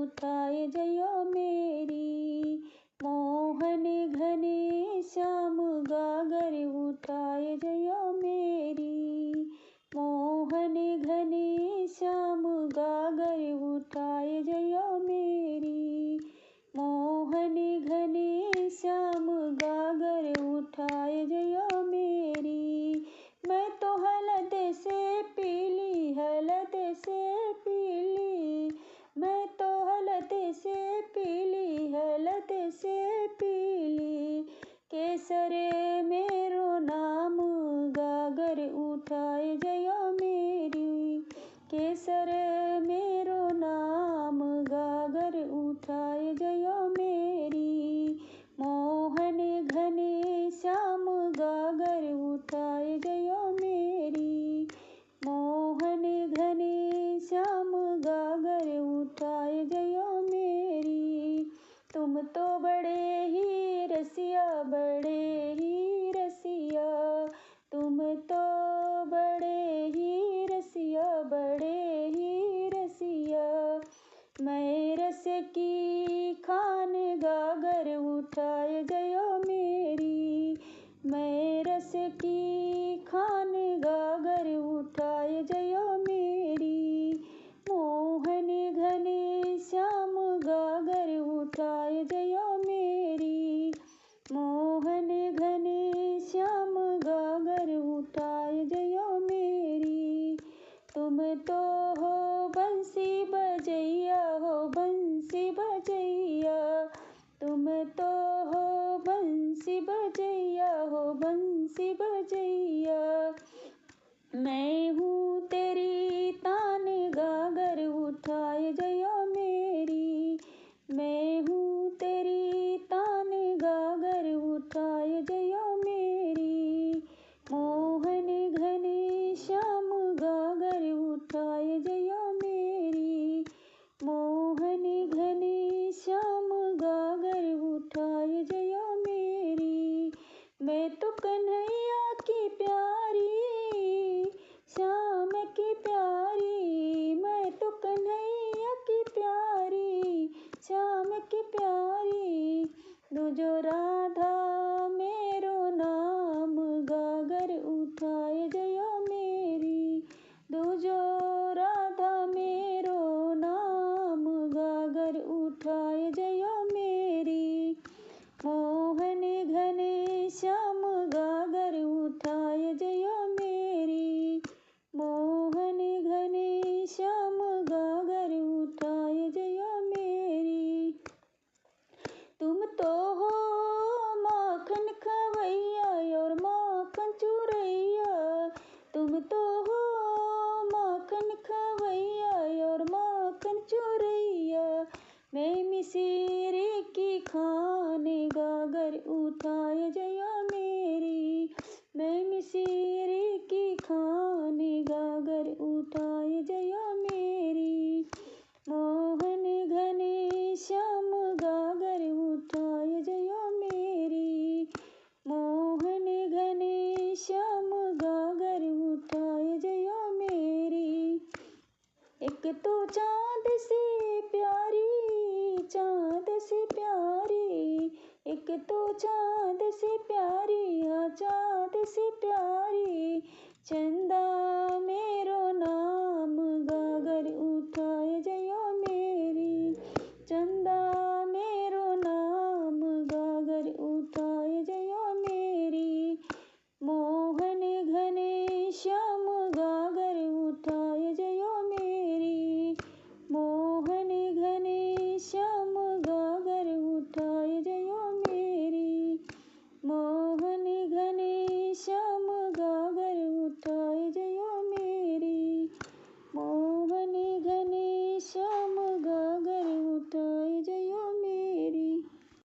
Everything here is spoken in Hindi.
उठाए जयो मेरी। मोहन घने श्याम गागर उठाए जयो मेरी। मोहन घने श्याम गागर उठाए जयो मेरी। मोहन घने श्याम गागर उठाए जयो मेरी। मैं तो हलद से पीली, हलद से पीली, मैं तो हलद से पीली, हलद से पीली। केसर मेरो नाम गागर उठाए जयो मेरी। केसर मेरो नाम गागर उठाए जयो मेरी। मोहन घने श्याम गागर उठाए जयो मेरी। मोहन घने श्याम गागर उठाए जयो मेरी। तुम तो बड़े ही रसिया, बड़े ही रसिया, तुम तो बड़े ही रसिया, बड़े ही रसिया। मैं रस की खान गागर उठाए जयो मेरी। मैं रस की खान गागर उठाए जयो मेरी। मोहन घने श्याम गागर उठाए जयो मेरी। मोहन घने श्याम गागर उठाए जयो मेरी। तुम तो हो बंसी बजैया, हो बंसी बजैया, तुम तो हो बंसी बजैया, हो बंसी बजैया। मैं हूँ तेरी तान गागर उठाए जयो मेरी। मैं हूँ तेरी तान गागर उठाए जयो मेरी। मोहन घने श्याम गागर उठाए जयो मेरी। मोहन घने श्याम गागर उठाए जयो मेरी। मैं तो कन्हैया की प्यारी, श्याम की प्यारी, मैं तो कन्हैया की प्यारी, श्याम की प्यारी। दूजो राधा मेरो नाम गागर उठाए जयो मेरी। दूजो राधा मेरो नाम गागर उठाए जयो मेरी। मोहन घने श्याम गागर उठाए जयो मेरी। मोहन घने श्याम गागर उठाए जयो मेरी। तुम तो हो माखन खवैया और माखन चुरैया, तुम तो हो माखन खवैया और माखन चुरैया। मैं मिसिरी की खान गागर उठाए जयो मेरी। मैं मिसिरी की खान गागर उठाए जयो मेरी। मोहन घने श्याम गागर उठाए जयो मेरी। मोहन घने श्याम गागर उठाए जयो मेरी। एक तो चाँद सी प्यारी, चाँद सी प्यारी, एक तो चाँद सी प्यारी, हाँ चाँद सी प्यारी। चंदा मेरो नाम गा